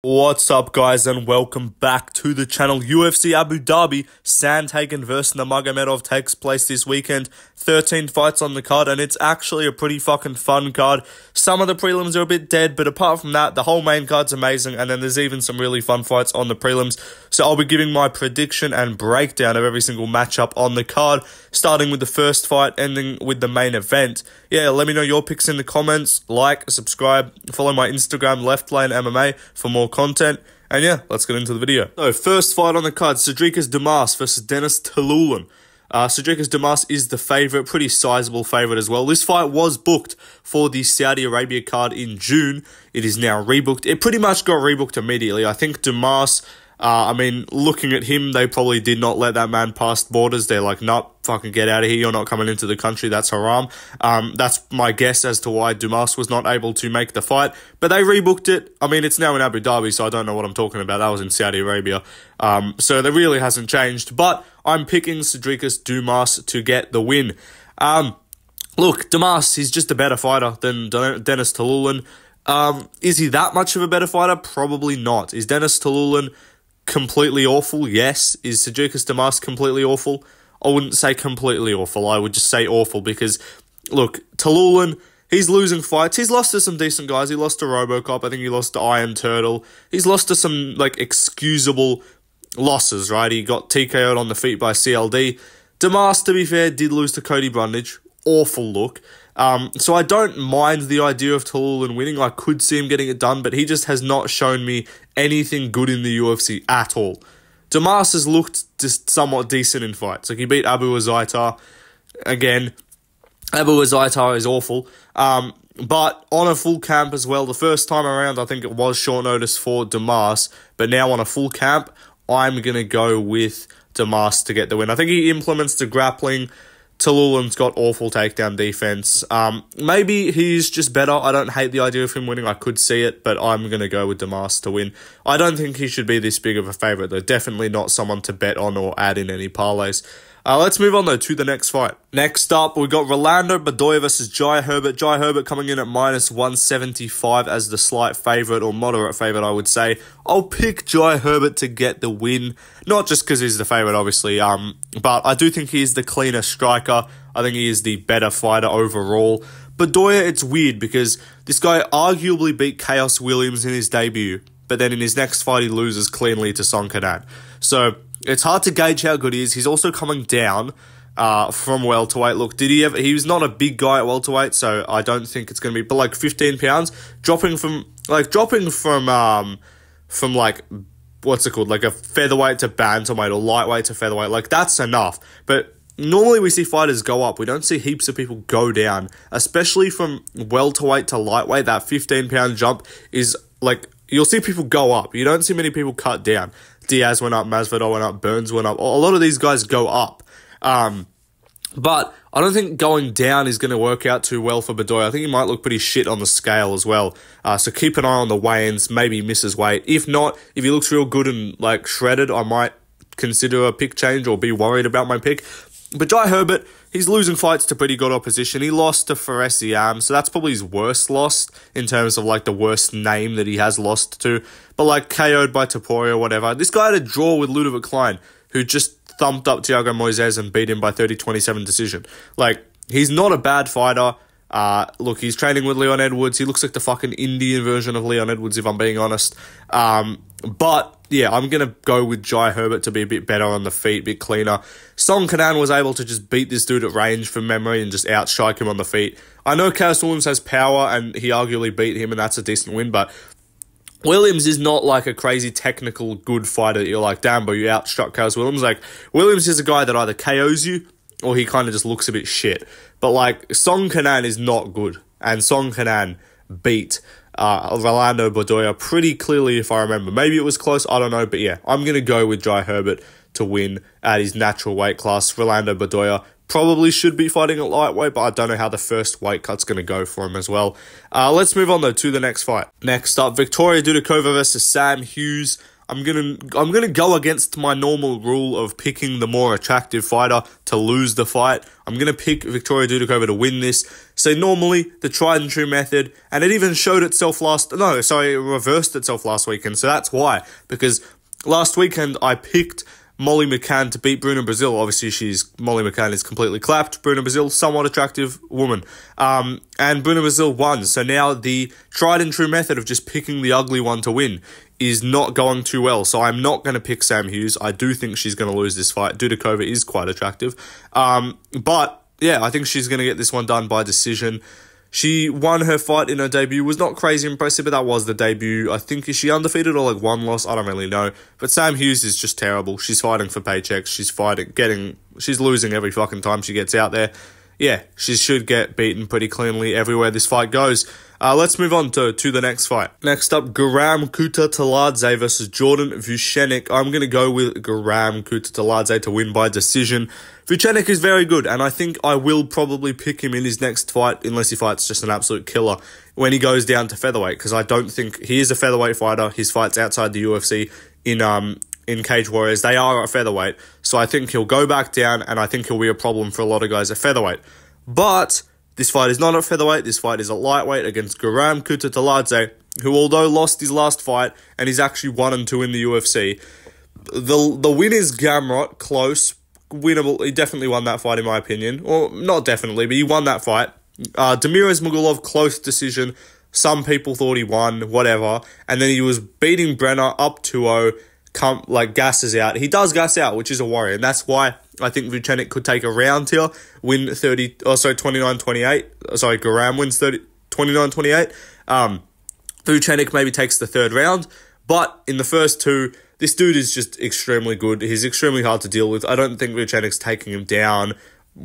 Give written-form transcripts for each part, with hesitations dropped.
What's up, guys, and welcome back to the channel. UFC Abu Dhabi, Sandhagen versus Nurmagomedov takes place this weekend. 13 fights on the card, and it's actually a pretty fucking fun card. Some of the prelims are a bit dead, but apart from that, the whole main card's amazing, and then there's even some really fun fights on the prelims. So I'll be giving my prediction and breakdown of every single matchup on the card, starting with the first fight, ending with the main event. Yeah, let me know your picks in the comments. Like, subscribe, follow my Instagram, Left Lane MMA, for more content. And yeah, let's get into the video. So, first fight on the card, Dumas versus Tuluilin. Dumas is the favourite, pretty sizable favourite as well. This fight was booked for the Saudi Arabia card in June. It is now rebooked. It pretty much got rebooked immediately. I think Dumas, looking at him, they probably did not let that man pass borders. They're like, nope, fucking get out of here. You're not coming into the country. That's haram. That's my guess as to why Dumas was not able to make the fight. But they rebooked it. I mean, it's now in Abu Dhabi, so I don't know what I'm talking about. That was in Saudi Arabia. So that really hasn't changed. But I'm picking Dumas to get the win. Look, Dumas, he's just a better fighter than Tuluilin. Is he that much of a better fighter? Probably not. Is Tuluilin completely awful? Yes. Is Dumas completely awful? I wouldn't say completely awful. I would just say awful because, look, Tuluilin, he's losing fights. He's lost to some decent guys. He lost to Robocop. I think he lost to Iron Turtle. He's lost to some, excusable losses, right? He got TKO'd on the feet by CLD. Dumas, to be fair, did lose to Cody Brundage. Awful look. So I don't mind the idea of Tuluilin winning. I could see him getting it done, but he just has not shown me anything good in the UFC at all. Dumas has looked just somewhat decent in fights. Like, he beat Abu Dhabi. Again, Abu Dhabi is awful. But on a full camp as well, the first time around, I think it was short notice for Dumas, but now on a full camp, I'm going to go with Dumas to get the win. I think he implements the grappling. Tuluilin's got awful takedown defense. Maybe he's just better. I don't hate the idea of him winning. I could see it, but I'm going to go with Dumas to win. I don't think he should be this big of a favourite, though. Definitely not someone to bet on or add in any parlays. Let's move on, though, to the next fight. Next up, we got Bedoya versus Herbert. Herbert coming in at -175 as the slight favourite, or moderate favourite, I would say. I'll pick Herbert to get the win. Not just because he's the favourite, obviously, but I do think he is the cleaner striker. I think he is the better fighter overall. Bedoya, it's weird because this guy arguably beat Chaos Williams in his debut, but then in his next fight, he loses cleanly to Sandhagen. So it's hard to gauge how good he is. He's also coming down from welterweight. Look, he was not a big guy at welterweight, so I don't think it's going to be, but 15 pounds, dropping from what's it called, a featherweight to bantamweight or lightweight to featherweight, that's enough. But normally we see fighters go up. We don't see heaps of people go down, especially from welterweight to lightweight. That 15-pound jump is you'll see people go up. You don't see many people cut down. Diaz went up, Masvidal went up, Burns went up. A lot of these guys go up. But I don't think going down is going to work out too well for Bedoya. I think he might look pretty shit on the scale as well. So keep an eye on the weigh-ins, maybe misses weight. If not, if he looks real good and shredded, I might consider a pick change or be worried about my pick. But Herbert, he's losing fights to pretty good opposition. He lost to Ferguson, so that's probably his worst loss in terms of the worst name that he has lost to. But KO'd by Topuria or whatever. This guy had a draw with Ludovic Klein, who just thumped up Thiago Moises and beat him by 30-27 decision. He's not a bad fighter. Look, he's training with Leon Edwards. He looks like the fucking Indian version of Leon Edwards, if I'm being honest. But yeah, I'm going to go with Herbert to be a bit better on the feet, a bit cleaner. Sandhagen was able to just beat this dude at range from memory and just outstrike him on the feet. I know Chaos Williams has power and he arguably beat him, and that's a decent win, but Williams is not a crazy technical good fighter that you're like, damn, but you outstruck Chaos Williams. Williams is a guy that either KOs you or he kind of just looks a bit shit. But Sandhagen is not good, and Sandhagen beat Bedoya pretty clearly, if I remember. Maybe it was close, I don't know, but yeah, I'm going to go with Herbert to win at his natural weight class. Bedoya probably should be fighting at lightweight, but I don't know how the first weight cut's going to go for him as well. Let's move on, though, to the next fight. Next up, Dudakova versus Hughes. I'm gonna go against my normal rule of picking the more attractive fighter to lose the fight. I'm gonna pick Victoria Dudakova to win this. So normally the tried and true method, and it even showed itself it reversed itself last weekend. So that's why, because last weekend I picked Molly McCann to beat Bruna Brazil. Obviously, Molly McCann is completely clapped. Bruna Brazil, somewhat attractive woman. And Bruna Brazil won. So now the tried and true method of just picking the ugly one to win is not going too well. So I'm not going to pick Sam Hughes. I do think she's going to lose this fight. Dudakova is quite attractive. But yeah, I think she's going to get this one done by decision. She won her fight in her debut. Was not crazy impressive, but that was the debut. I think, is she undefeated or like one loss? I don't really know. But Sam Hughes is just terrible. She's fighting for paychecks. She's losing every fucking time she gets out there. Yeah, she should get beaten pretty cleanly everywhere this fight goes. Let's move on to the next fight. Next up, Guram Kutateladze versus Jordan Vucenic. I'm going to go with Guram Kutateladze to win by decision. Vucenic is very good, and I think I will probably pick him in his next fight, unless he fights just an absolute killer, when he goes down to featherweight, because I don't think he is a featherweight fighter. His fights outside the UFC in Cage Warriors, they are at featherweight, so I think he'll go back down, and I think he'll be a problem for a lot of guys at featherweight. But this fight is not at featherweight. This fight is at lightweight against Guram Kutateladze, who, although lost his last fight, and he's actually 1-2 in the UFC, the win is Gamrot, close, winnable. He definitely won that fight, in my opinion. Or, not definitely, but he won that fight. Demirez Magulov, close decision. Some people thought he won, whatever. And then he was beating Brenner up 2-0, gasses out. He does gas out, which is a worry. And that's why I think Vucenic could take a round here, win 29-28. Guram wins 29-28. Vucenic maybe takes the third round. But in the first two, this dude is just extremely good. He's extremely hard to deal with. I don't think Vucenic's taking him down,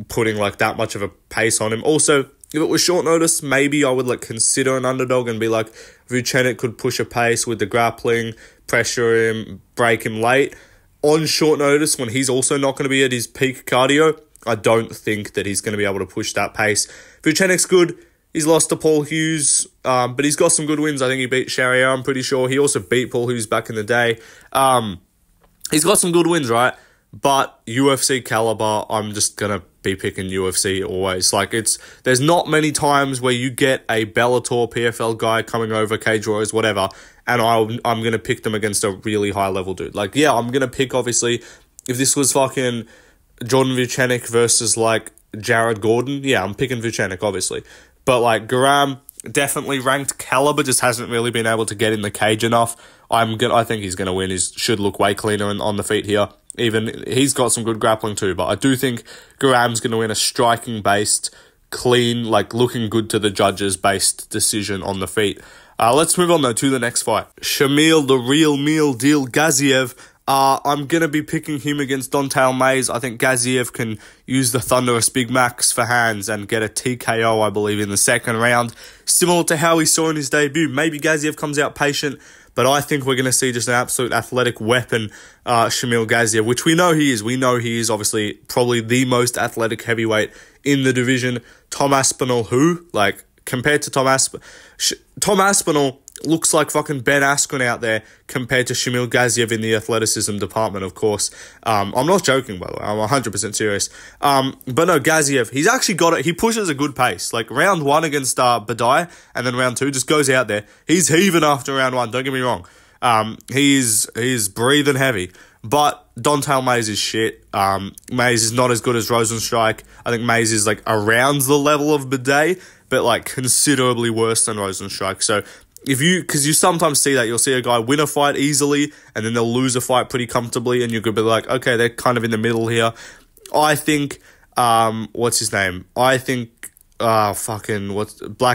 putting that much of a pace on him. Also, if it was short notice, maybe I would consider an underdog and be like, Vucenic could push a pace with the grappling, pressure him, break him late. On short notice, when he's also not going to be at his peak cardio, I don't think that he's going to be able to push that pace. Vucenic's good. He's lost to Paul Hughes, but he's got some good wins. I think he beat Sharia, I'm pretty sure. He also beat Paul Hughes back in the day. He's got some good wins, right? But UFC caliber, I'm just going to be picking UFC always. There's not many times where you get a Bellator PFL guy coming over, Cage Warriors, whatever, and I'm going to pick them against a really high-level dude. I'm going to pick, obviously, if this was fucking Jordan Vucenic versus, Jared Gordon, yeah, I'm picking Vucenic, obviously. But, Guram, definitely ranked caliber, just hasn't really been able to get in the cage enough. I think he's going to win. He should look way cleaner on the feet here. Even he's got some good grappling too, but I do think Guram's going to win a striking-based, clean, looking good to the judges-based decision on the feet. Let's move on, though, to the next fight. Shamil, the real meal deal, Gaziev. I'm going to be picking him against Don'Tale Mayes. I think Gaziev can use the Thunderous Big Macs for hands and get a TKO, I believe, in the second round. Similar to how we saw in his debut. Maybe Gaziev comes out patient, but I think we're going to see just an absolute athletic weapon, Shamil Gaziev, which we know he is. We know he is obviously probably the most athletic heavyweight in the division. Tom Aspinall, compared to Tom Aspinall looks like fucking Ben Askren out there compared to Shamil Gaziev in the athleticism department, of course. I'm not joking, by the way. I'm 100% serious. But no, Gaziev, he's actually got it. He pushes a good pace. Round one against Bedoya, and then round two just goes out there. He's heaving after round one, don't get me wrong. He's breathing heavy. But Don'Tale Mayes is shit. Mayes is not as good as Rosenstrike. I think Mayes is around the level of Bedoya, but considerably worse than Rosenstrike. So because you sometimes see that, you'll see a guy win a fight easily and then they'll lose a fight pretty comfortably, and you could be like, okay, they're kind of in the middle here. I think, what's his name? I think, black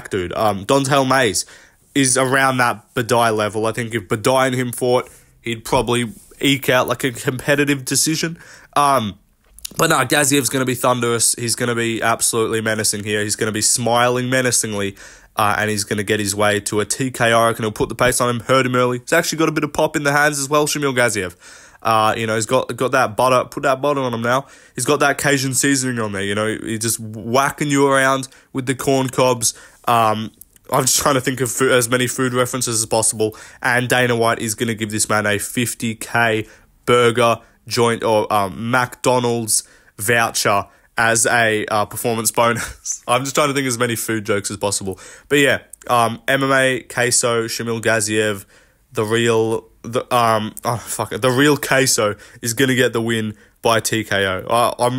dude, Don'Tale Mayes is around that Bedoya level. I think if Bedoya and him fought, he'd probably eke out a competitive decision. But no, Gaziev's going to be thunderous. He's going to be absolutely menacing here. He's going to be smiling menacingly. And he's going to get his way to a TKO. I reckon he'll put the pace on him, hurt him early. He's actually got a bit of pop in the hands as well, Shamil Gaziev. He's got that butter, put that butter on him now. He's got that Cajun seasoning on there, he's just whacking you around with the corn cobs. I'm just trying to think of as many food references as possible. And Dana White is going to give this man a 50k burger joint or McDonald's voucher as a performance bonus. I'm just trying to think of as many food jokes as possible. But yeah, MMA, Queso, Shamil Gaziev, the real Queso is going to get the win by TKO.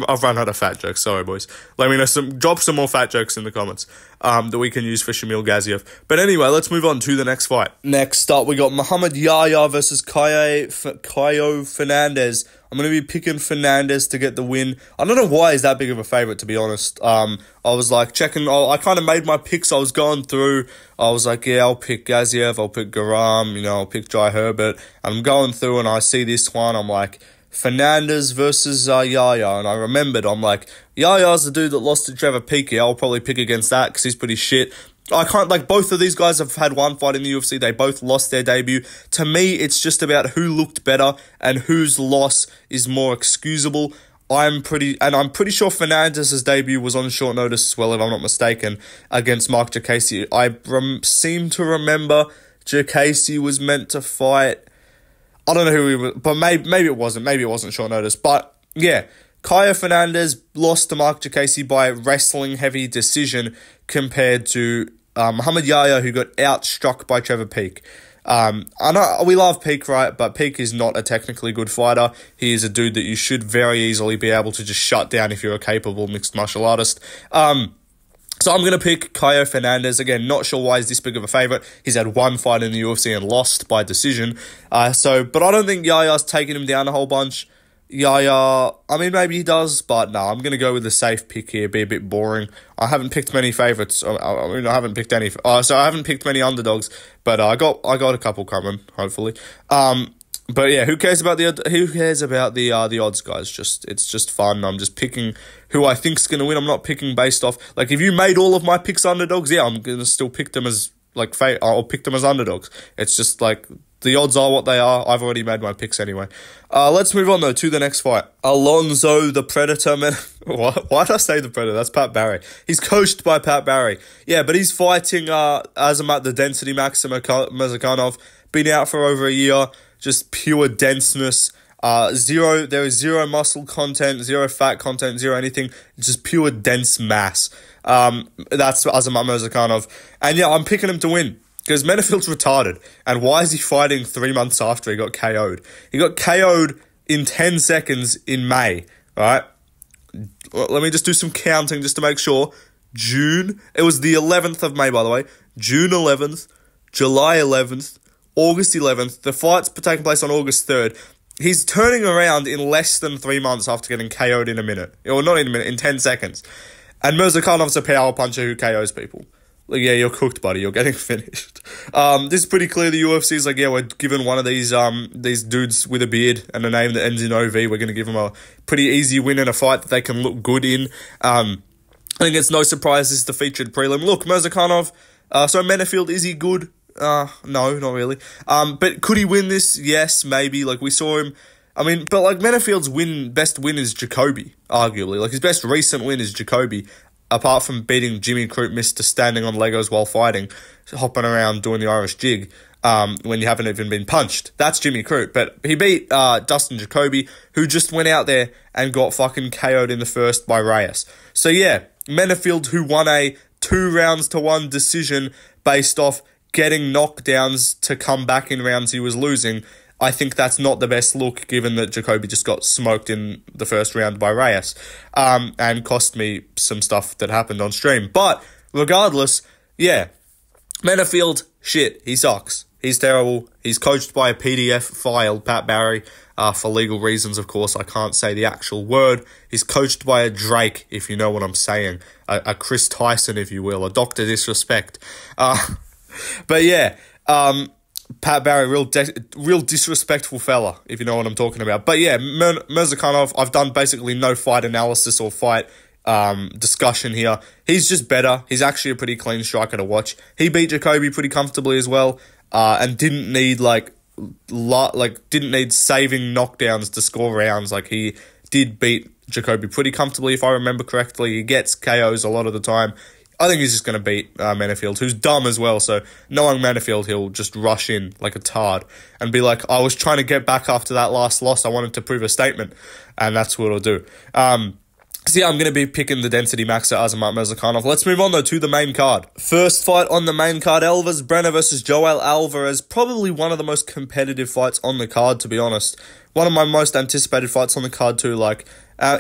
I've run out of fat jokes. Sorry, boys. Let me know drop some more fat jokes in the comments that we can use for Shamil Gaziev. But anyway, let's move on to the next fight. Next up, we got Muhammad Yahya versus Caio Fernandes. I'm going to be picking Fernandes to get the win. I don't know why he's that big of a favourite, to be honest. I was like checking. I kind of made my picks. I was going through. I was like, yeah, I'll pick Gaziev. I'll pick Guram. I'll pick Herbert. I'm going through and I see this one. I'm like, Fernandes versus Yahya, and I remembered, I'm like, Yahya's the dude that lost to Trevor Peaky. I'll probably pick against that because he's pretty shit. I can't, both of these guys have had one fight in the UFC. They both lost their debut. To me, it's just about who looked better and whose loss is more excusable. I'm pretty sure Fernandes' debut was on short notice as well, if I'm not mistaken, against Mark Jacasey. I seem to remember Jacasey was meant to fight. I don't know who he was, but maybe it wasn't. Maybe it wasn't short notice. But yeah, Caio Fernandes lost to Mark Jacasey by wrestling heavy decision compared to Muhammad Yahya, who got outstruck by Trevor Peak. I know we love Peak, right? But Peak is not a technically good fighter. He is a dude that you should very easily be able to just shut down if you're a capable mixed martial artist. So I'm going to pick Caio Fernandes. Again, not sure why he's this big of a favourite. He's had one fight in the UFC and lost by decision. But I don't think Yahya's taking him down a whole bunch. Yahya, maybe he does, but no, I'm going to go with the safe pick here, be a bit boring. I haven't picked many favourites. I haven't picked any. I haven't picked many underdogs, but I got a couple coming, hopefully. But yeah, who cares about the odds, guys? It's just fun. I'm just picking who I think's gonna win. I'm not picking based off if you made all of my picks underdogs, yeah, I'm gonna still pick them as I'll pick them as underdogs. It's just the odds are what they are. I've already made my picks anyway. Let's move on though to the next fight. Alonso the Predator, man. Why did I say the Predator? That's Pat Barry. He's coached by Pat Barry. Yeah, but he's fighting Azamat the Density Max Murzakanov. Been out for over a year. Just pure denseness. There is zero muscle content, zero fat content, zero anything. It's just pure dense mass. That's Azamat Murzakanov. And yeah, I'm picking him to win. Because Menifield's retarded. And why is he fighting 3 months after he got KO'd? He got KO'd in 10 seconds in May. Right? Let me just do some counting just to make sure. It was the 11th of May, by the way. June 11th, July 11th, August 11th. The fight's taking place on August 3rd. He's turning around in less than 3 months after getting KO'd in a minute. Or not in a minute, in 10 seconds. And Murzakanov's a power puncher who KOs people. Yeah, you're cooked, buddy. You're getting finished. This is pretty clear. The UFC is we're giving one of these dudes with a beard and a name that ends in OV. We're going to give him a pretty easy win in a fight that they can look good in. I think it's no surprise this is the featured prelim. Look, Murzakanov. Menifield, is he good? No, not really. But could he win this? Yes, maybe. We saw him. Menifield's best win is Jacoby, arguably. His best recent win is Jacoby. Apart from beating Jimmy Crute, Mr. Standing on Legos while fighting, hopping around doing the Irish jig, when you haven't even been punched. That's Jimmy Crute. But he beat Dustin Jacoby, who just went out there and got fucking KO'd in the first by Reyes. So yeah, Menifield, who won a 2-1 decision based off getting knockdowns to come back in rounds he was losing. I think that's not the best look, given that Jacoby just got smoked in the first round by Reyes, and cost me some stuff that happened on stream. But regardless, yeah, Menifield, shit, he sucks. He's terrible. He's coached by a PDF file, Pat Barry, for legal reasons, of course. I can't say the actual word. He's coached by a Drake, if you know what I'm saying. A Chris Tyson, if you will. A Dr. Disrespect. But yeah, Pat Barry, real disrespectful fella, if you know what I'm talking about. But yeah, Murzakanov, I've done basically no fight analysis or fight discussion here. He's just better. He's actually a pretty clean striker to watch. He beat Jacoby pretty comfortably as well, and didn't need didn't need saving knockdowns to score rounds. He did beat Jacoby pretty comfortably, if I remember correctly. He gets KOs a lot of the time. I think he's just going to beat Menifield, who's dumb as well. So knowing Menifield, he'll just rush in like a tard and be like, I was trying to get back after that last loss. I wanted to prove a statement. And that's what it'll do. So yeah, I'm going to be picking the density maxer Azamat Murzakanov. Let's move on though to the main card. First fight on the main card, Elvis Brenner versus Joel Alvarez. Probably one of the most competitive fights on the card, to be honest. One of my most anticipated fights on the card too.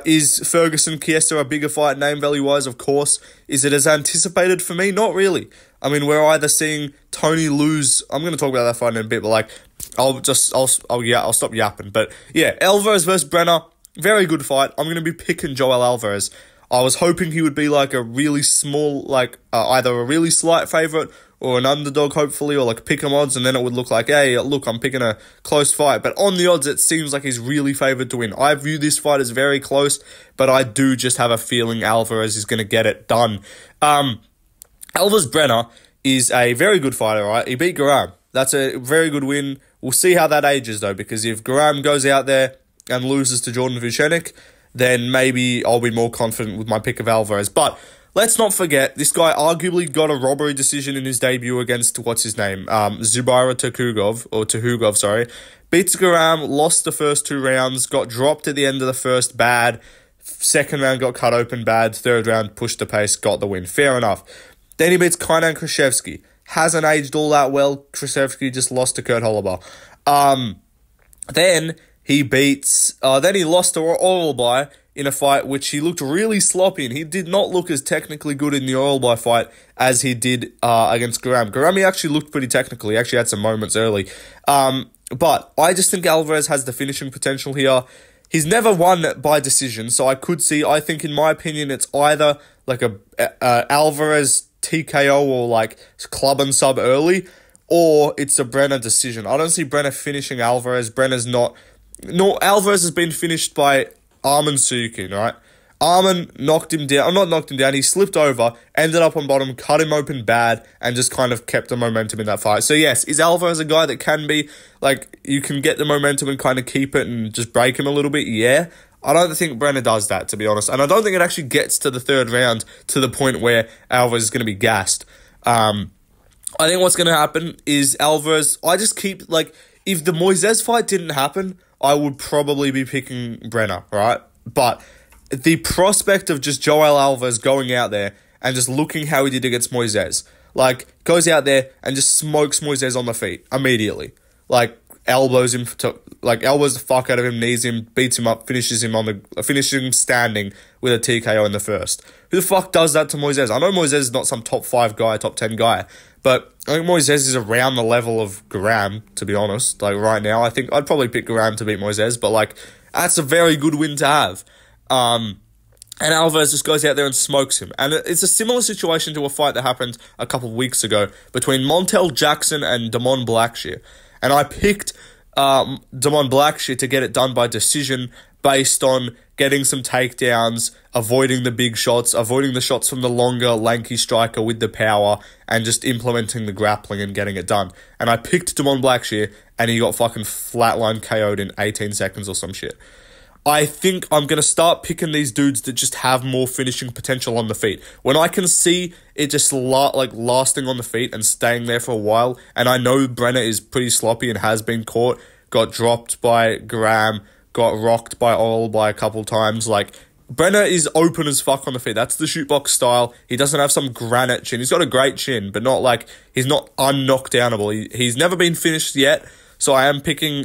Is Ferguson Chiesa a bigger fight name value wise? Of course. Is it as anticipated for me? Not really. I mean, we're either seeing Tony lose. I'm going to talk about that fight in a bit, but I'll stop yapping. But yeah, Alvarez versus Brenner, very good fight. I'm going to be picking Joel Alvarez. I was hoping he would be a really small, either a really slight favorite or an underdog, hopefully, or pick 'em odds, and then it would look like, hey, look, I'm picking a close fight. But on the odds, it seems like he's really favored to win. I view this fight as very close, but I do just have a feeling Alvarez is going to get it done. Alvarez Brenner is a very good fighter, right? He beat Guram. That's a very good win. We'll see how that ages, though, because if Guram goes out there and loses to Jordan Vucenic, then maybe I'll be more confident with my pick of Alvarez. But let's not forget, this guy arguably got a robbery decision in his debut against, Zubaira Tukhugov, beats Guram, lost the first 2 rounds, got dropped at the end of the first, bad. Second round got cut open, bad. Third round, pushed the pace, got the win. Fair enough. Then he beats Kainan Krzyzewski. Hasn't aged all that well. Krzyzewski just lost to Kurt Holloway. Then he lost to Oleksiejczuk in a fight which he looked really sloppy in. He did not look as technically good in the Oleksiejczuk fight as he did against Guram. Guram, he actually looked pretty technical. He actually had some moments early. But I just think Alvarez has the finishing potential here. He's never won by decision, so I think in my opinion, it's either a Alvarez TKO or club and sub early, or it's a Brenner decision. I don't see Brenner finishing Alvarez. Alvarez has been finished by Arman Sukin, right? Arman he slipped over, ended up on bottom, cut him open bad, and just kind of kept the momentum in that fight. So yes, is Alvarez a guy that can be, you can get the momentum and kind of keep it and just break him a little bit? Yeah. I don't think Brenner does that, to be honest. And I don't think it actually gets to the third round to the point where Alvarez is going to be gassed. I think what's going to happen is Alvarez, if the Moises fight didn't happen, I would probably be picking Brenner, right? But the prospect of just Joel Alvarez going out there and just looking how he did against Moises, goes out there and just smokes Moises on the feet immediately. Elbows the fuck out of him, knees him, beats him up, finishes him standing with a TKO in the first. Who the fuck does that to Moises? I know Moises is not some top 5 guy, top 10 guy, but I think Moises is around the level of Guram, to be honest. Right now, I think I'd probably pick Guram to beat Moises, but that's a very good win to have. And Alvarez just goes out there and smokes him. And it's a similar situation to a fight that happened a couple of weeks ago between Montel Jackson and Damon Blackshear. And I picked Damon Blackshear to get it done by decision based on getting some takedowns, avoiding the big shots, avoiding the shots from the longer, lanky striker with the power, and just implementing the grappling and getting it done. And I picked Damon Blackshear, and he got fucking flatline KO'd in 18 seconds or some shit. I think I'm going to start picking these dudes that just have more finishing potential on the feet. When I can see it just lasting on the feet and staying there for a while, and I know Brenner is pretty sloppy and has been caught, got dropped by Guram, got rocked by a couple times. Brenner is open as fuck on the feet. That's the shootbox style. He doesn't have some granite chin. He's got a great chin, but not he's not unknockdownable. He's never been finished yet, so I am picking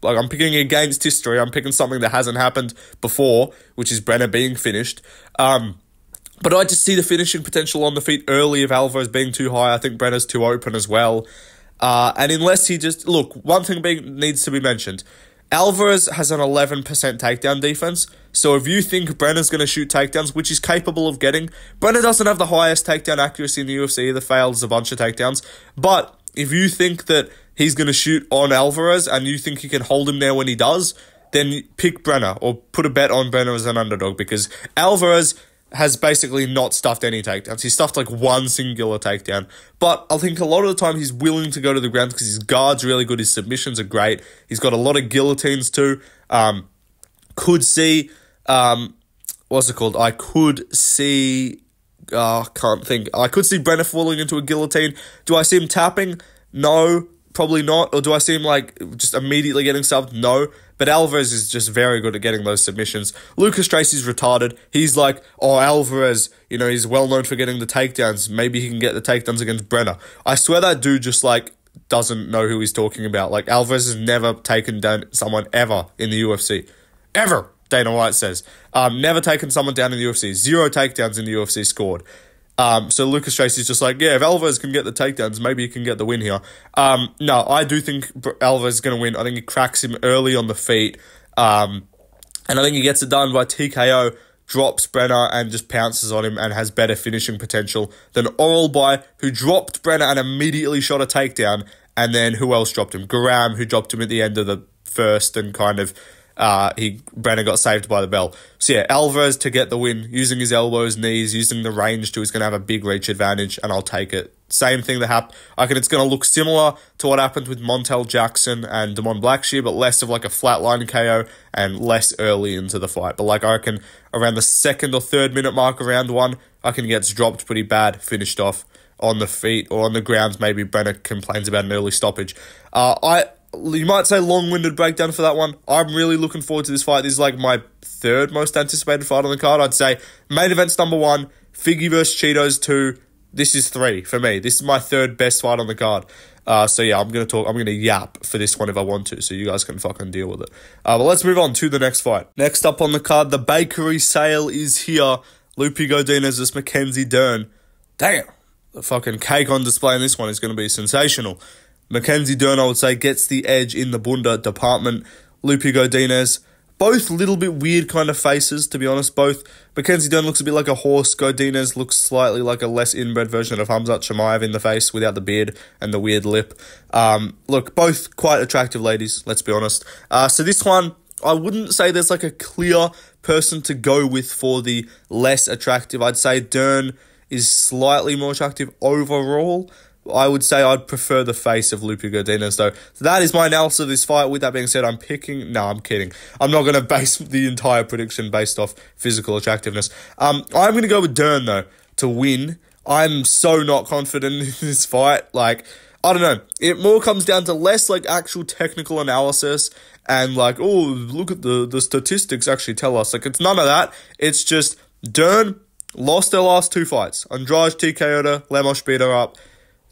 I'm picking against history. I'm picking something that hasn't happened before, which is Brenner being finished. But I just see the finishing potential on the feet early of Alvarez being too high. I think Brenner's too open as well. And unless he just... Look, one thing needs to be mentioned. Alvarez has an 11% takedown defense. So if you think Brenner's going to shoot takedowns, which he's capable of getting, Brenner doesn't have the highest takedown accuracy in the UFC. Either fails a bunch of takedowns. But if you think that he's going to shoot on Alvarez and you think he can hold him there when he does, then pick Brenner or put a bet on Brenner as an underdog, because Alvarez has basically not stuffed any takedowns. He stuffed one singular takedown. But I think a lot of the time he's willing to go to the ground because his guard's really good, his submissions are great. He's got a lot of guillotines too. Could see, I could see Can't think. I could see Brenner falling into a guillotine. Do I see him tapping? No, probably not. Or do I see him, like, just immediately getting subbed? No. But Alvarez is just very good at getting those submissions. Lucas Tracy's retarded. He's like, oh, Alvarez, you know, he's well known for getting the takedowns. Maybe he can get the takedowns against Brenner. I swear that dude just, like, doesn't know who he's talking about. Like, Alvarez has never taken down someone ever in the UFC. Ever, Dana White says. Never taken someone down in the UFC. 0 takedowns in the UFC scored. So Lucas Tracy's just like, yeah, if Alvarez can get the takedowns, maybe he can get the win here. No, I do think Alvarez is going to win. I think he cracks him early on the feet. And I think he gets it done by TKO, drops Brenner and just pounces on him and has better finishing potential than Oralby, who dropped Brenner and immediately shot a takedown. And then who else dropped him? Guram, who dropped him at the end of the first and kind of Brenner got saved by the bell. So yeah, Alvarez to get the win, using his elbows, knees, using the range he's going to have a big reach advantage, and I'll take it. Same thing that happened. I reckon it's going to look similar to what happened with Montel Jackson and Damon Blackshear, but less of like a flatline KO and less early into the fight. But like I reckon around the 2nd or 3rd minute mark of round 1, I reckon he gets dropped pretty bad, finished off on the feet or on the ground. Maybe Brenner complains about an early stoppage. You might say long-winded breakdown for that one. I'm really looking forward to this fight. This is like my 3rd most anticipated fight on the card. I'd say main event's number 1, Figgy vs. Cheetos 2. This is 3 for me. This is my 3rd best fight on the card. So yeah, I'm going to yap for this one if I want to, so you guys can fucking deal with it. But let's move on to the next fight. Next up on the card, the bakery sale is here. Godinez vs. Mackenzie Dern. Damn, the fucking cake on display in this one is going to be sensational. Mackenzie Dern, I would say, gets the edge in the bunda department. Godinez, both little bit weird kind of faces, to be honest. Both. Mackenzie Dern looks a bit like a horse. Godinez looks slightly like a less inbred version of Hamzat Chimaev in the face without the beard and the weird lip. Look, both quite attractive ladies, let's be honest. So this one, I wouldn't say there's like a clear person to go with for the less attractive. I'd say Dern is slightly more attractive overall. I would say I'd prefer the face of Godinez, though. So that is my analysis of this fight. With that being said, I'm kidding. I'm not going to base the entire prediction based off physical attractiveness. I'm going to go with Dern, though, to win. I'm so not confident in this fight. Like, I don't know. It more comes down to less, like, actual technical analysis and, like, oh, look at the statistics actually tell us. Like, it's none of that. It's just Dern lost their last 2 fights. Andrade TKO'd her, Lemos beat her up.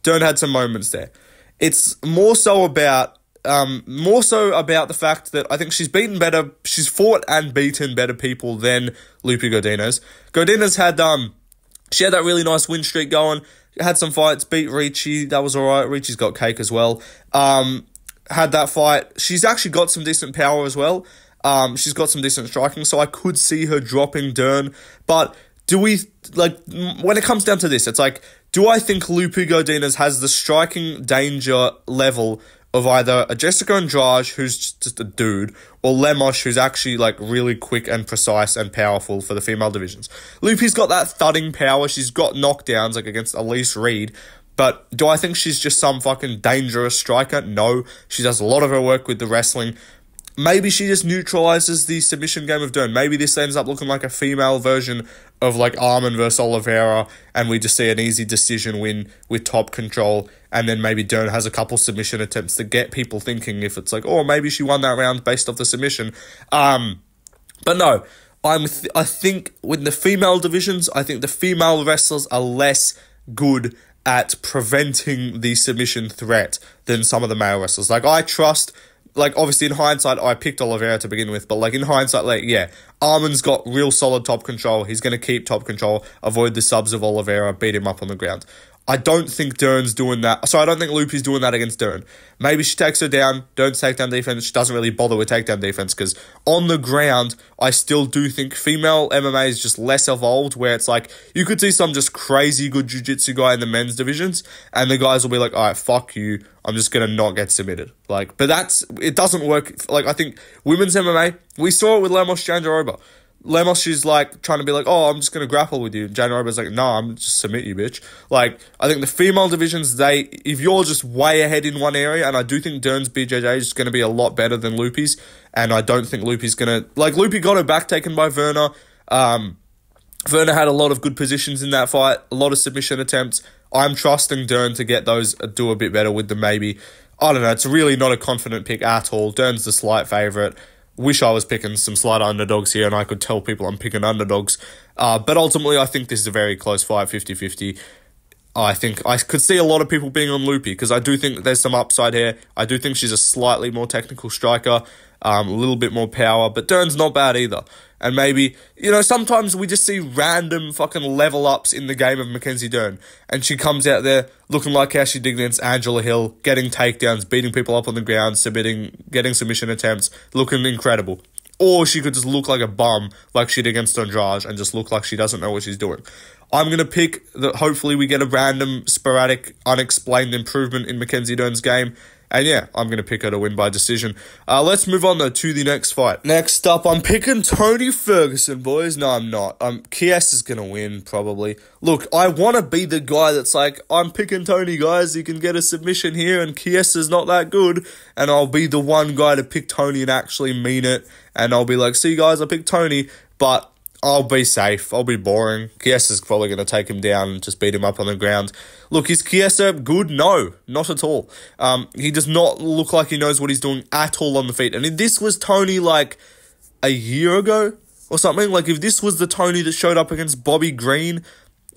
Dern had some moments there. It's more so about the fact that I think she's fought and beaten better people than Godinez. Godinez had she had that really nice win streak going. Had some fights, beat Ricci, that was alright. Ricci's got cake as well. Had that fight. She's actually got some decent power as well. She's got some decent striking, so I could see her dropping Dern. But when it comes down to this, it's like, do I think Godinez has the striking danger level of either a Jessica Andrade, who's just a dude, or Lemos, who's actually like really quick and precise and powerful for the female divisions? Lupi's got that thudding power. She's got knockdowns like against Elise Reed. But do I think she's just some fucking dangerous striker? No. She does a lot of her work with the wrestling. Maybe she just neutralizes the submission game of Dern. Maybe this ends up looking like a female version of like Arman versus Oliveira, and we just see an easy decision win with top control, and then maybe Dern has a couple submission attempts to get people thinking if it's like, oh, maybe she won that round based off the submission. But no, I think with the female divisions, I think the female wrestlers are less good at preventing the submission threat than some of the male wrestlers. Like, I trust... Like, obviously, in hindsight, I picked Oliveira to begin with, but, like, in hindsight, like, yeah, Arman's got real solid top control. He's going to keep top control, avoid the subs of Oliveira, beat him up on the ground. I don't think Dern's doing that. So I don't think Lupi's doing that against Dern. Maybe she takes her down, Dern's takedown defense. She doesn't really bother with takedown defense because on the ground, I still do think female MMA is just less evolved, where it's like, you could see some just crazy good jiu-jitsu guy in the men's divisions, and the guys will be like, all right, fuck you, I'm just going to not get submitted. Like, but it doesn't work. Like, I think women's MMA, we saw it with Lemos Jandiroba. Lemos is like trying to be like, oh, I'm just going to grapple with you. Jandiroba's like, no, I'm just submit you, bitch. Like, I think the female divisions, if you're just way ahead in one area, and I do think Dern's BJJ is going to be a lot better than Lupi's, and I don't think Lupi's going to, like, Lupi got her back taken by Werner. Werner had a lot of good positions in that fight, a lot of submission attempts. I'm trusting Dern to get those, do a bit better with them maybe. I don't know, it's really not a confident pick at all. Dern's the slight favourite. Wish I was picking some slight underdogs here and I could tell people I'm picking underdogs. But ultimately, I think this is a very close fight, 50-50. I think I could see a lot of people being on Loopy because I do think that there's some upside here. I do think she's a slightly more technical striker, a little bit more power, but Dern's not bad either. And maybe, sometimes we just see random fucking level ups in the game of Mackenzie Dern. And she comes out there looking like how she did against Angela Hill, getting takedowns, beating people up on the ground, getting submission attempts, looking incredible. Or she could just look like a bum like she did against Andrade and just look like she doesn't know what she's doing. I'm going to pick that hopefully we get a random, sporadic, unexplained improvement in Mackenzie Dern's game. And yeah, I'm going to pick her to win by decision. Let's move on, though, to the next fight. Next up, I'm picking Tony Ferguson, boys. No, I'm not. Chiesa's going to win, probably. Look, I want to be the guy that's like, I'm picking Tony, guys. You can get a submission here, and Chiesa's not that good. And I'll be the one guy to pick Tony and actually mean it. And I'll be like, see, guys, I picked Tony, but I'll be safe. I'll be boring. Chiesa's probably going to take him down and just beat him up on the ground. Look, is Chiesa good? No, not at all. He does not look like he knows what he's doing at all on the feet. And if this was Tony like a year ago or something, like if this was the Tony that showed up against Bobby Green,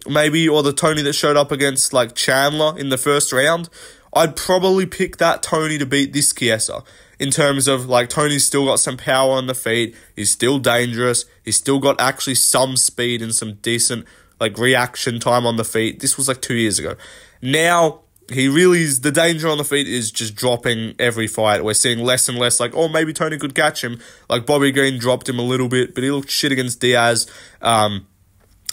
maybe, or the Tony that showed up against like Chandler in the first round, I'd probably pick that Tony to beat this Chiesa. In terms of, like, Tony's still got some power on the feet. He's still dangerous. He's still got actually some speed and some decent, like, reaction time on the feet. This was, like, 2 years ago. Now, he really is, the danger on the feet is just dropping every fight. We're seeing less and less, like, oh, maybe Tony could catch him. Like, Bobby Green dropped him a little bit, but he looked shit against Diaz.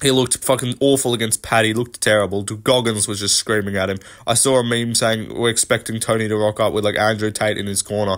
He looked fucking awful against Paddy. He looked terrible. Godinez was just screaming at him. I saw a meme saying we're expecting Tony to rock up with like Andrew Tate in his corner,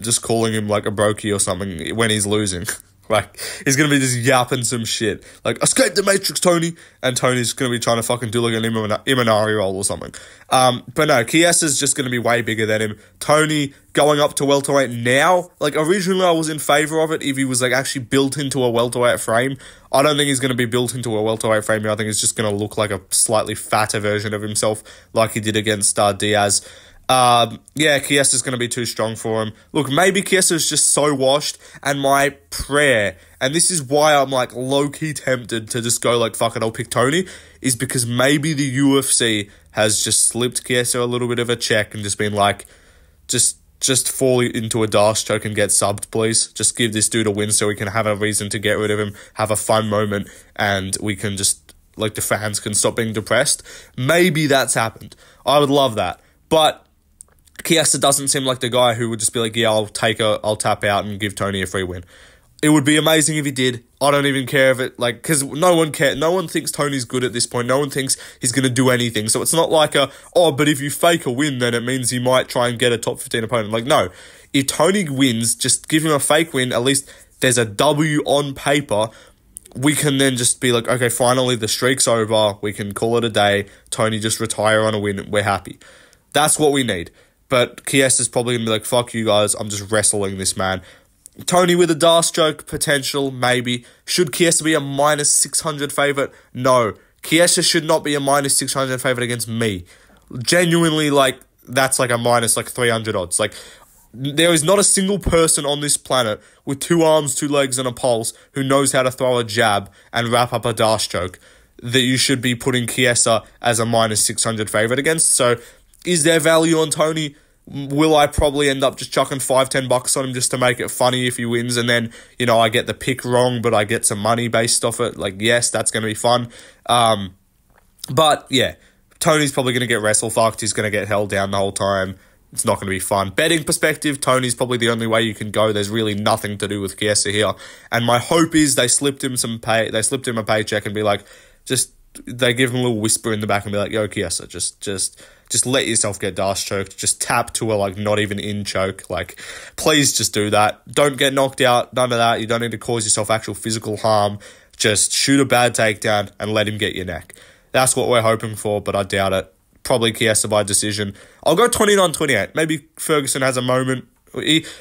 just calling him like a brokey or something when he's losing. Like, he's going to be just yapping some shit. Like, escape the Matrix, Tony. And Tony's going to be trying to fucking do like an Imanari roll or something. But no, Chiesa's just going to be way bigger than him. Tony going up to welterweight now, like, originally I was in favour of it if he was like actually built into a welterweight frame. I don't think he's going to be built into a welterweight frame. I think he's just going to look like a slightly fatter version of himself like he did against Diaz. Chiesa's going to be too strong for him. Look, maybe Chiesa's just so washed, and my prayer, and this is why I'm like low-key tempted to just go like, fuck it, I'll pick Tony, is because maybe the UFC has just slipped Chiesa a little bit of a check and just been like, just fall into a dash choke and get subbed, please. Just give this dude a win so we can have a reason to get rid of him, have a fun moment, and we can just, like, the fans can stop being depressed. Maybe that's happened. I would love that. But Chiesa doesn't seem like the guy who would just be like, yeah, I'll tap out and give Tony a free win. It would be amazing if he did. I don't even care if it, like, because no one cares. No one thinks Tony's good at this point. No one thinks he's going to do anything. So it's not like but if you fake a win, then it means he might try and get a top 15 opponent. Like, no. If Tony wins, just give him a fake win. At least there's a W on paper. We can then just be like, okay, finally the streak's over. We can call it a day. Tony just retire on a win. We're happy. That's what we need. But Chiesa's probably going to be like, fuck you guys. I'm just wrestling this man. Tony with a dash choke, potential, maybe. Should Chiesa be a minus 600 favourite? No. Chiesa should not be a minus 600 favourite against me. Genuinely, like, that's like a minus like 300 odds. Like, there is not a single person on this planet with 2 arms, 2 legs, and a pulse who knows how to throw a jab and wrap up a dash choke that you should be putting Chiesa as a minus 600 favourite against. So, is there value on Tony? Will I probably end up just chucking $5-10 on him just to make it funny if he wins, and then, I get the pick wrong, but I get some money based off it? Like, yes, that's going to be fun. But, yeah, Tony's probably going to get wrestle-fucked. He's going to get held down the whole time. It's not going to be fun. Betting perspective, Tony's probably the only way you can go. There's really nothing to do with Chiesa here. And my hope is they slipped him a paycheck and be like, they give him a little whisper in the back and be like, yo, Chiesa, just let yourself get dash choked. Just tap to a, like, not even in choke. Like, please just do that. Don't get knocked out. None of that. You don't need to cause yourself actual physical harm. Just shoot a bad takedown and let him get your neck. That's what we're hoping for, but I doubt it. Probably Chiesa by decision. I'll go 29-28. Maybe Ferguson has a moment.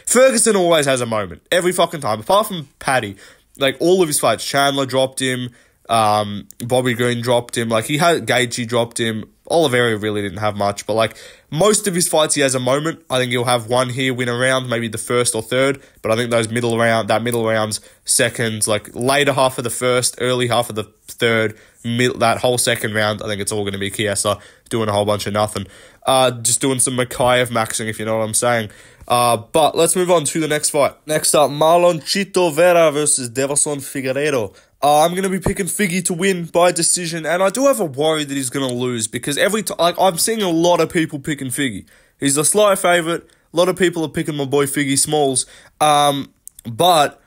Ferguson always has a moment. Every fucking time. Apart from Paddy. Like, all of his fights. Chandler dropped him. Bobby Green dropped him. Like, he had Gaethje dropped him. Oliveira really didn't have much, but like most of his fights, he has a moment. I think he'll have one here, win a round, maybe the first or third. But I think that middle rounds, seconds, like later half of the first, early half of the third, that whole second round, I think it's all going to be Chiesa doing a whole bunch of nothing. Just doing some Mikhaev maxing, if you know what I'm saying. But let's move on to the next fight. Next up, Marlon Chito Vera versus Davison Figueiredo. I'm going to be picking Figgy to win by decision, and I do have a worry that he's going to lose because I'm seeing a lot of people picking Figgy. He's a slight favourite. A lot of people are picking my boy Figgy Smalls. But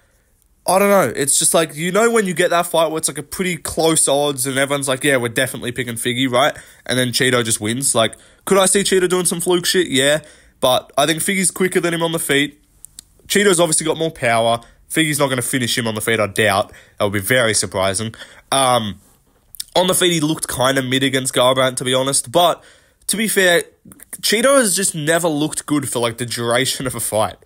I don't know. It's just like, you know, when you get that fight where it's like a pretty close odds and everyone's like, yeah, we're definitely picking Figgy, right? And then Cheeto just wins. Like, could I see Cheeto doing some fluke shit? Yeah. But I think Figgy's quicker than him on the feet. Cheeto's obviously got more power. Figgy's not going to finish him on the feet, I doubt. That would be very surprising. On the feet, he looked kind of mid against Garbrandt, to be honest. But, to be fair, Cheeto has just never looked good for, like, the duration of a fight.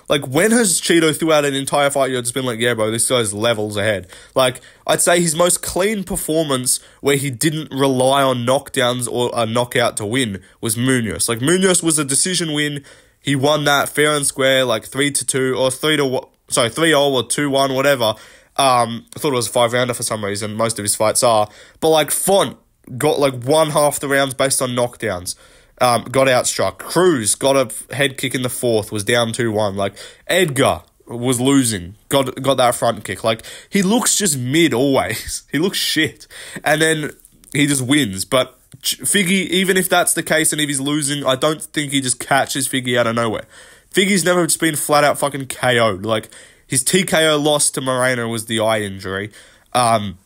Like, when has Cheeto throughout an entire fight, you've just been like, yeah, bro, this guy's levels ahead. Like, I'd say his most clean performance where he didn't rely on knockdowns or a knockout to win was Munoz. Like, Munoz was a decision win. He won that fair and square, like 3-2 or 3-0 or 2-1, whatever. I thought it was a 5-rounder for some reason. Most of his fights are. But, like, Font got, like, one half the rounds based on knockdowns. Got outstruck. Cruz got a head kick in the fourth, was down 2-1. Like, Edgar was losing. Got that front kick. Like, he looks just mid always. He looks shit. And then he just wins. But Figgy, even if that's the case and if he's losing, I don't think he just catches Figgy out of nowhere. Figgy's never just been flat out fucking KO'd. Like, his TKO loss to Moreno was the eye injury. And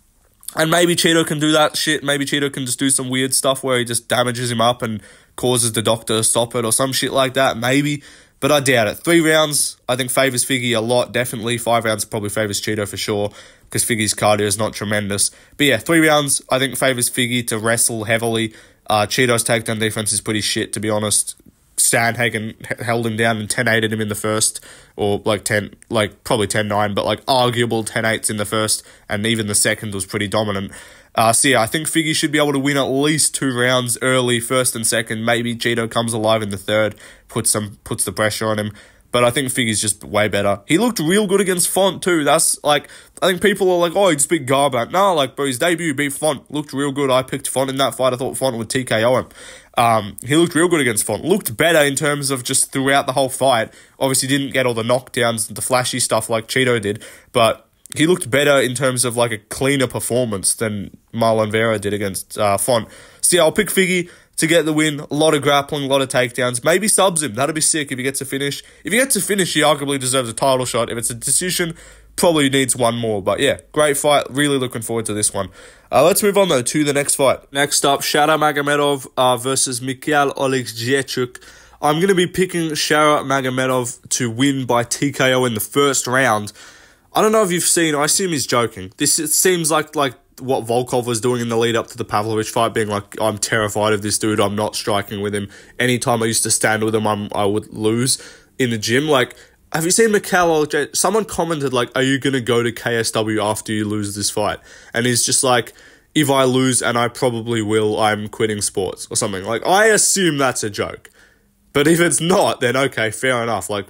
maybe Cheeto can do that shit. Maybe Cheeto can just do some weird stuff where he just damages him up and causes the doctor to stop it or some shit like that. Maybe. But I doubt it. 3 rounds, I think, favours Figgy a lot, definitely. 5 rounds probably favours Cheeto for sure, because Figgy's cardio is not tremendous. But yeah, 3 rounds, I think, favours Figgy to wrestle heavily. Cheeto's takedown defense is pretty shit, to be honest. Sandhagen held him down and 10-8'd him in the first, or like probably 10-9, but like arguable 10-8s in the first, and even the second was pretty dominant. So yeah, I think Figgy should be able to win at least 2 rounds early, first and second. Maybe Cheeto comes alive in the third, puts the pressure on him. But I think Figgy's just way better. He looked real good against Font too. That's like, I think people are like, oh, he just beat Garbrandt. No, like, bro, his debut beat Font. Looked real good. I picked Font in that fight. I thought Font would TKO him. He looked real good against Font. Looked better in terms of just throughout the whole fight. Obviously didn't get all the knockdowns, the flashy stuff like Cheeto did. But he looked better in terms of like a cleaner performance than Marlon Vera did against Font. So yeah, I'll pick Figgy to get the win. A lot of grappling, a lot of takedowns. Maybe subs him. That'd be sick if he gets a finish. If he gets a finish, he arguably deserves a title shot. If it's a decision, probably needs one more. But yeah, great fight. Really looking forward to this one. Let's move on, though, to the next fight. Next up, Shara Magomedov versus Mikhail Oleksiejczuk. I'm going to be picking Shara Magomedov to win by TKO in the first round. I don't know if you've seen, I assume he's joking. It seems like what Volkov was doing in the lead up to the Pavlovich fight, being like, I'm terrified of this dude, I'm not striking with him. Anytime I used to stand with him, I would lose in the gym. Like, have you seen Mikhail? Someone commented, like, are you going to go to KSW after you lose this fight? And he's just like, if I lose, and I probably will, I'm quitting sports or something. Like, I assume that's a joke. But if it's not, then okay, fair enough. Like,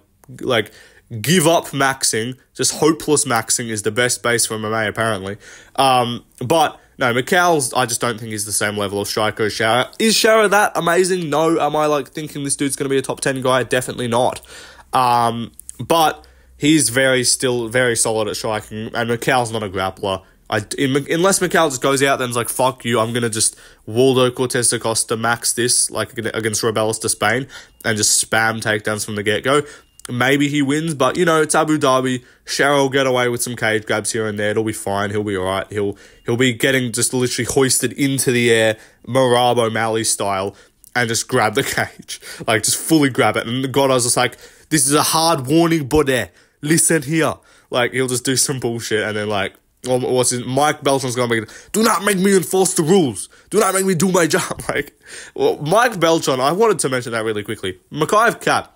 give up maxing. Just hopeless maxing is the best base for MMA, apparently. But no, Mikhail's, I just don't think he's the same level of striker as Shara. Is Shara that amazing? No. Am I like thinking this dude's going to be a top 10 guy? Definitely not. But he's still very solid at striking, and Mikhail's not a grappler. Unless Mikhail just goes out then is like, fuck you, I'm going to just Waldo Cortez Acosta max this, like against Rebellis de Spain, and just spam takedowns from the get-go. Maybe he wins, but, you know, it's Abu Dhabi. Shara will get away with some cage grabs here and there. It'll be fine. He'll be all right. He'll be getting just literally hoisted into the air, Marab O'Malley style, and just grab the cage. Like, just fully grab it. And God, I was just like, this is a hard warning, buddy. Listen here. Like, he'll just do some bullshit, and then, like, Mike Beltran's going to be, do not make me enforce the rules. Do not make me do my job. Like, well, Mike Beltran, I wanted to mention that really quickly. Mikhail Cap.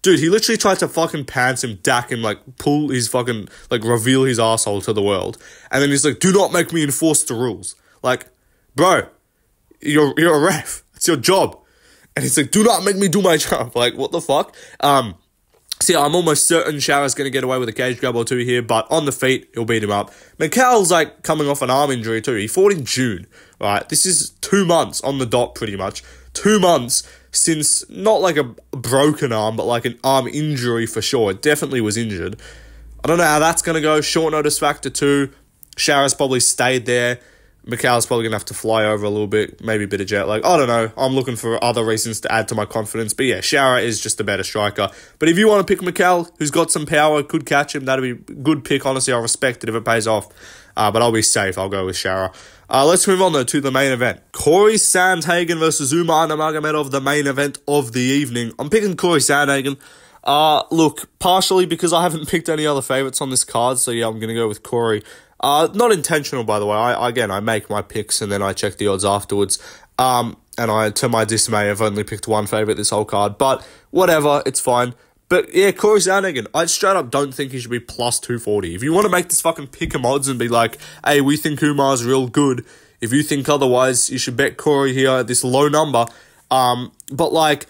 Dude, he literally tried to fucking pants him, dack him, like, pull his fucking, like, reveal his asshole to the world. And then he's like, do not make me enforce the rules. Like, bro, you're a ref. It's your job. And he's like, do not make me do my job. Like, what the fuck? So yeah, I'm almost certain Shower's going to get away with a cage grab or two here, but on the feet, he'll beat him up. Mikhail's, like, coming off an arm injury too. He fought in June, right? This is 2 months on the dot, pretty much. 2 months since, not like a broken arm, but like an arm injury for sure. It definitely was injured. I don't know how that's going to go. Short notice factor too. Shower's probably stayed there. Mikhail's probably going to have to fly over a little bit, maybe a bit of jet lag. I don't know. I'm looking for other reasons to add to my confidence. But yeah, Shower is just a better striker. But if you want to pick Mikhail, who's got some power, could catch him, that'd be a good pick. Honestly, I'll respect it if it pays off. But I'll be safe. I'll go with Shower. Let's move on, though, to the main event. Corey Sandhagen versus Umar Nurmagomedov, the main event of the evening. I'm picking Corey Sandhagen. Look, partially because I haven't picked any other favourites on this card. So yeah, I'm going to go with Corey. Not intentional, by the way. I make my picks and then I check the odds afterwards. And I, to my dismay, have only picked one favourite this whole card. But whatever, it's fine. But yeah, Corey Sandhagen, I straight up don't think he should be plus 240. If you want to make this fucking pick 'em odds and be like, hey, we think Umar's real good. If you think otherwise, you should bet Corey here at this low number. But like,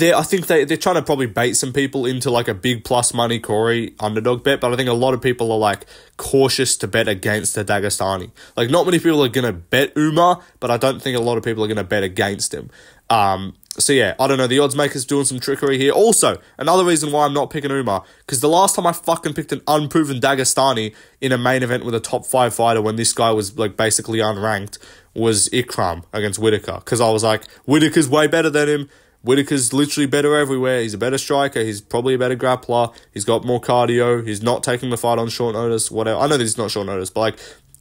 I think they're trying to probably bait some people into like a big plus money Corey underdog bet, but I think a lot of people are like cautious to bet against the Dagestani. Like, not many people are going to bet Umar, but I don't think a lot of people are going to bet against him. So yeah, I don't know, the odds makers doing some trickery here. Also, another reason why I'm not picking Umar, because the last time I fucking picked an unproven Dagestani in a main event with a top 5 fighter when this guy was like basically unranked was Ikram against Whittaker, because I was like, Whittaker's way better than him. Whittaker's literally better everywhere. He's a better striker. He's probably a better grappler. He's got more cardio. He's not taking the fight on short notice, whatever. I know that he's not short notice, but like,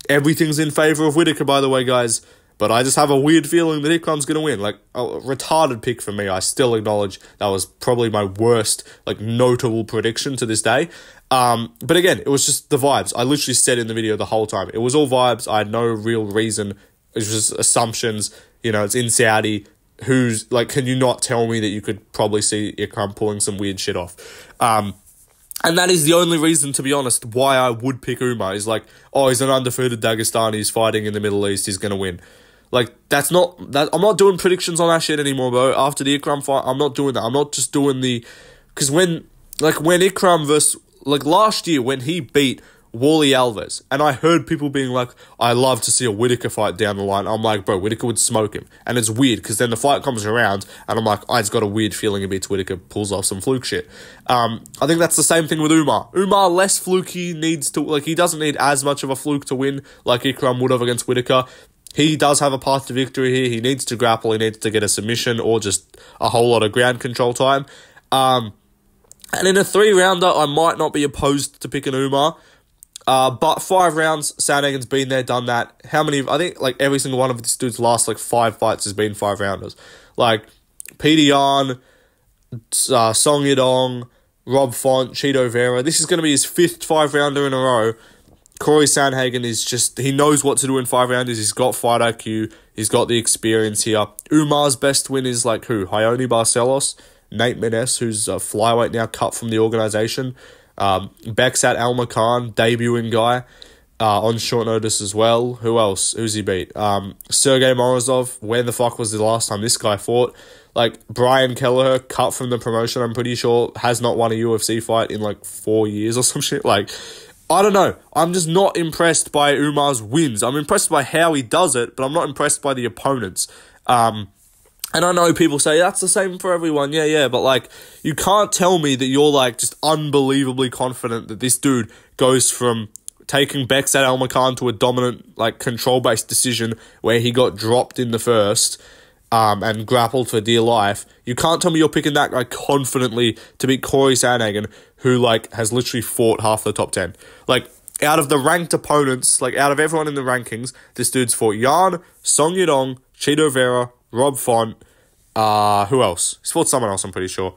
everything's in favour of Whittaker, by the way, guys. But I just have a weird feeling that Ikram's going to win. Like, a retarded pick for me. I still acknowledge that was probably my worst, like, notable prediction to this day. But again, it was just the vibes. I literally said in the video the whole time, it was all vibes. I had no real reason. It was just assumptions. You know, it's in Saudi. Who's, like, can you not tell me that you could probably see Ikram pulling some weird shit off? And that is the only reason, to be honest, why I would pick Umar. Is like, oh, he's an undefeated Dagestani. He's fighting in the Middle East. He's going to win. Like, that's not, that I'm not doing predictions on that shit anymore, bro. After the Ikram fight, I'm not doing that. I'm not just doing the, because when Ikram versus, like, last year, when he beat Wally Alvarez, and I heard people being like, I love to see a Whittaker fight down the line. I'm like, bro, Whittaker would smoke him. And it's weird, because then the fight comes around, and I'm like, I just got a weird feeling it beats Whittaker, pulls off some fluke shit. I think that's the same thing with Umar. Umar, less fluky, needs to, like, he doesn't need as much of a fluke to win, like Ikram would have against Whittaker. He does have a path to victory here. He needs to grapple. He needs to get a submission or just a whole lot of ground control time. And in a 3-rounder, I might not be opposed to picking Umar. But 5 rounds, Sandhagen's been there, done that. How many? I think like every single one of this dude's last like 5 fights has been 5-rounders. Like Peter Yan, Song Yadong, Rob Font, Cheeto Vera. This is going to be his 5th 5-rounder in a row. Corey Sandhagen is just, he knows what to do in 5-rounders. He's got fight IQ. He's got the experience here. Umar's best win is like who? Ioni Barcelos, Nate Menes, who's a flyweight now cut from the organisation. Beksat Almakan, debuting guy, on short notice as well. Who else? Who's he beat? Sergey Morozov. When the fuck was the last time this guy fought? Like, Brian Kelleher, cut from the promotion, I'm pretty sure, has not won a UFC fight in like 4 years or some shit. Like, I don't know. I'm just not impressed by Umar's wins. I'm impressed by how he does it, but I'm not impressed by the opponents. And I know people say, that's the same for everyone. Yeah, but like, you can't tell me that you're like just unbelievably confident that this dude goes from taking Beksat Almakan to a dominant, like, control-based decision where he got dropped in the first, and grappled for dear life. You can't tell me you're picking that guy confidently to beat Corey Sandhagen, who, like, has literally fought half the top 10. Like, out of the ranked opponents, like, out of everyone in the rankings, this dude's fought Yan, Song Yadong, Cheeto Vera, Rob Font, who else? He's fought someone else, I'm pretty sure.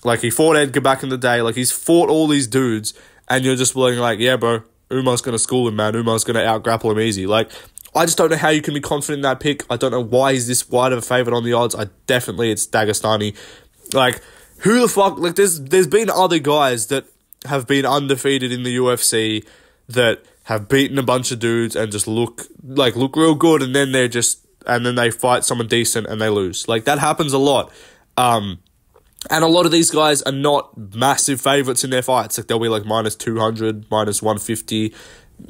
Like, he fought Edgar back in the day. Like, he's fought all these dudes, and you're just being like, yeah, bro, Umar's going to school him, man. Umar's going to out-grapple him easy. Like, I just don't know how you can be confident in that pick. I don't know why he's this wide of a favourite on the odds. It's Dagestani. Like, who the fuck, like, there's been other guys that have been undefeated in the UFC that have beaten a bunch of dudes and just look real good, and then they fight someone decent and they lose. Like, that happens a lot. And a lot of these guys are not massive favourites in their fights. Like, they'll be like minus 200, minus 150.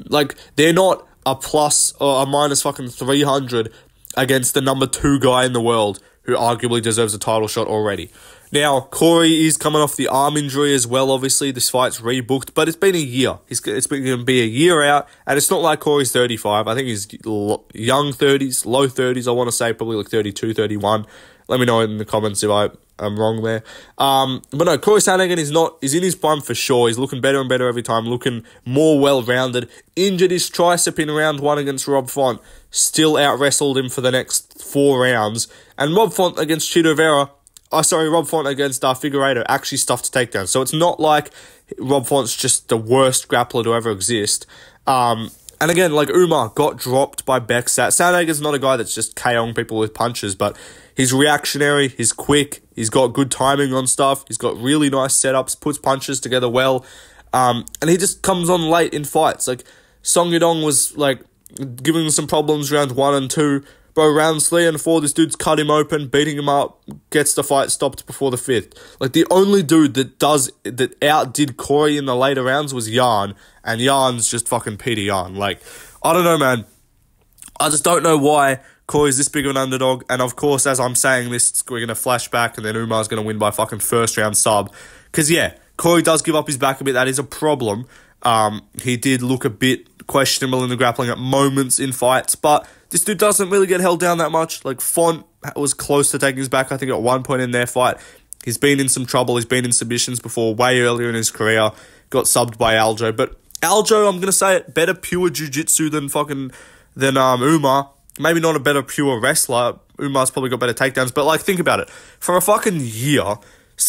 Like, they're not a plus or a minus fucking 300 against the number 2 guy in the world who arguably deserves a title shot already. Now, Corey is coming off the arm injury as well, obviously. This fight's rebooked, but it's been a year. It's going to be a year out, and it's not like Corey's 35. I think he's young 30s, low 30s, I want to say, probably like 32, 31. Let me know in the comments if I'm wrong there. But no, Corey Sandhagen is in his prime for sure. He's looking better and better every time, looking more well-rounded. Injured his tricep in round 1 against Rob Font. Still out-wrestled him for the next 4 rounds. And Rob Font against Vera... Rob Font against Figueiredo actually stuffed takedowns. So it's not like Rob Font's just the worst grappler to ever exist. And again, like, Umar got dropped by Beksat. Sandhagen's not a guy that's just KOing people with punches, but he's reactionary, he's quick, he's got good timing on stuff, he's got really nice setups, puts punches together well, and he just comes on late in fights. Like, Song Yudong was, like, giving him some problems round 1 and 2. Bro, rounds 3 and 4, this dude's cut him open, beating him up, gets the fight stopped before the 5th. Like, the only dude that outdid Corey in the later rounds was Yarn, and Yarn's just fucking Peter Yarn. Like, I don't know, man. I just don't know why Corey's this big of an underdog, and of course, as I'm saying this, we're going to flash back, and then Umar's going to win by fucking first round sub. Because, yeah, Corey does give up his back a bit. That is a problem. He did look a bit questionable in the grappling at moments in fights, but this dude doesn't really get held down that much. Like, Font was close to taking his back, I think, at one point in their fight. He's been in some trouble. He's been in submissions before, way earlier in his career. Got subbed by Aljo. But Aljo, I'm going to say it, better pure jiu-jitsu than Umar. Maybe not a better pure wrestler. Umar's probably got better takedowns. But, like, think about it. For a fucking year...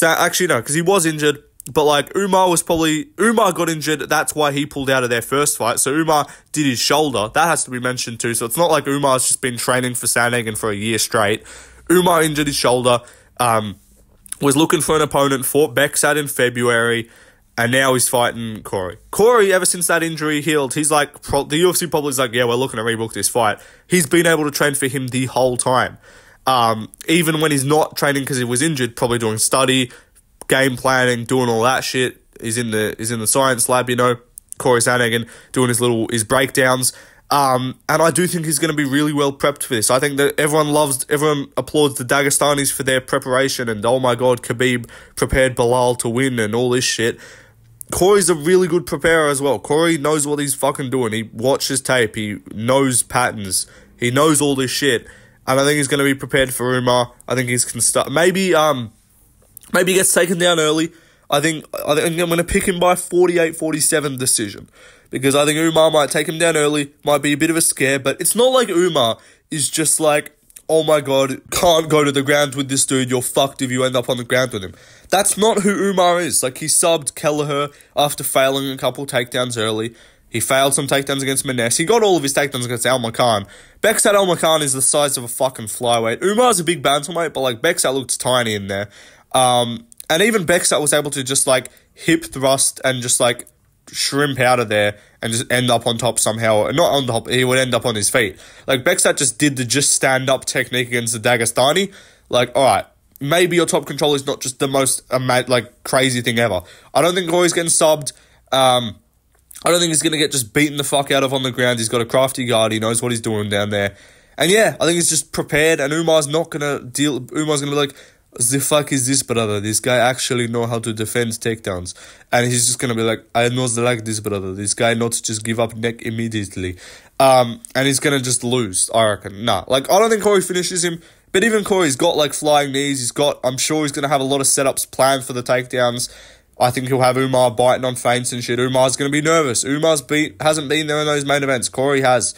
Actually, no, because he was injured. But, like, Umar got injured. That's why he pulled out of their first fight. So Umar did his shoulder. That has to be mentioned too. So it's not like Umar's just been training for Sandhagen for a year straight. Umar injured his shoulder. Was looking for an opponent. Fought Beksat in February. And now he's fighting Corey. Corey, ever since that injury healed, he's like... the UFC probably is like, yeah, we're looking to rebook this fight. He's been able to train for him the whole time. Even when he's not training because he was injured, probably doing study... game planning, doing all that shit. He's in the science lab, you know. Corey Sandhagen doing his breakdowns. And I do think he's going to be really well prepped for this. I think that everyone applauds the Dagestanis for their preparation, and oh my god, Khabib prepared Bilal to win and all this shit. Corey's a really good preparer as well. Corey knows what he's fucking doing. He watches tape. He knows patterns. He knows all this shit. And I think he's going to be prepared for Umar. I think he's can start. Maybe he gets taken down early. I think I'm going to pick him by 48-47 decision. Because I think Umar might take him down early. Might be a bit of a scare. But it's not like Umar is just like, oh my god, can't go to the ground with this dude. You're fucked if you end up on the ground with him. That's not who Umar is. Like, he subbed Kelleher after failing a couple takedowns early. He failed some takedowns against Menes. He got all of his takedowns against Al-Makan. Beksat Al-Makan is the size of a fucking flyweight. Umar's a big bantamweight, but, like, Beksat looked tiny in there. And even Beksat was able to just, like, hip thrust and just, like, shrimp out of there and just end up on top somehow. Not on top, he would end up on his feet. Like, Beksat just did the just stand-up technique against the Dagestani. Like, alright, maybe your top control is not just the most, like, crazy thing ever. I don't think Corey's getting subbed. I don't think he's going to get just beaten the fuck out of on the ground. He's got a crafty guard. He knows what he's doing down there. And yeah, I think he's just prepared, and Umar's not going to deal... Umar's going to be like, the fuck is this, brother? This guy actually know how to defend takedowns. And he's just going to be like, I know like this, brother. This guy not to just give up neck immediately. And he's going to just lose, I reckon. Nah, like, I don't think Corey finishes him. But even Corey's got, like, flying knees. I'm sure he's going to have a lot of setups planned for the takedowns. I think he'll have Umar biting on feints and shit. Umar's going to be nervous. Hasn't been there in those main events. Corey has.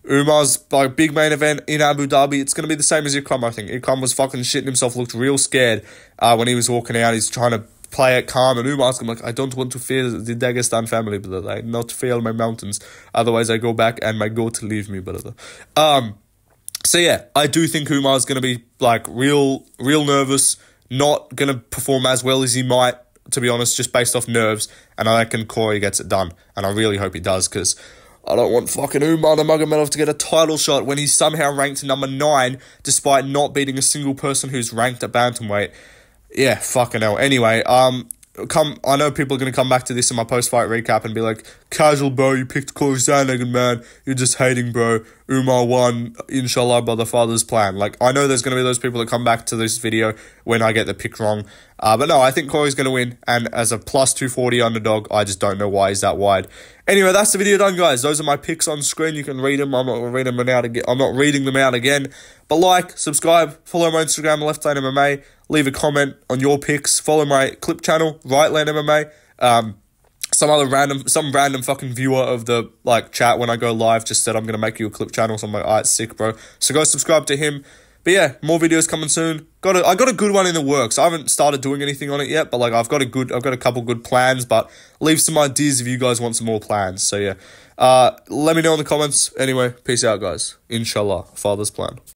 Umar's like big main event in Abu Dhabi. It's going to be the same as Ikram, I think. Ikram was fucking shitting himself, looked real scared when he was walking out. He's trying to play it calm, and Umar's going to be like, I don't want to fail the Dagestan family, brother. I not fail my mountains. Otherwise, I go back and my goat leave me, brother. So yeah, I do think Umar's going to be like real nervous, not going to perform as well as he might, to be honest, just based off nerves. And I reckon Corey gets it done. And I really hope he does, because I don't want fucking Umar Nurmagomedov to get a title shot when he's somehow ranked number 9, despite not beating a single person who's ranked at bantamweight. Yeah, fucking hell. Anyway, I know people are going to come back to this in my post-fight recap and be like, casual, bro, you picked Corey Sandhagen, man. You're just hating, bro. Umar won, inshallah, by the father's plan. Like, I know there's going to be those people that come back to this video when I get the pick wrong. But no, I think Corey's going to win. And as a plus 240 underdog, I just don't know why he's that wide. Anyway, that's the video done, guys. Those are my picks on screen. You can read them. I'm not reading them out again. But like, subscribe, follow my Instagram, Left Lane MMA. Leave a comment on your picks. Follow my clip channel, Right Lane MMA. Some random fucking viewer of the chat when I go live just said I'm gonna make you a clip channel. So I'm like, alright, sick, bro. So go subscribe to him. But yeah, more videos coming soon. I got a good one in the works. I haven't started doing anything on it yet, but I've got a couple good plans. But leave some ideas if you guys want some more plans. So yeah, let me know in the comments. Anyway, peace out, guys. Inshallah, father's plan.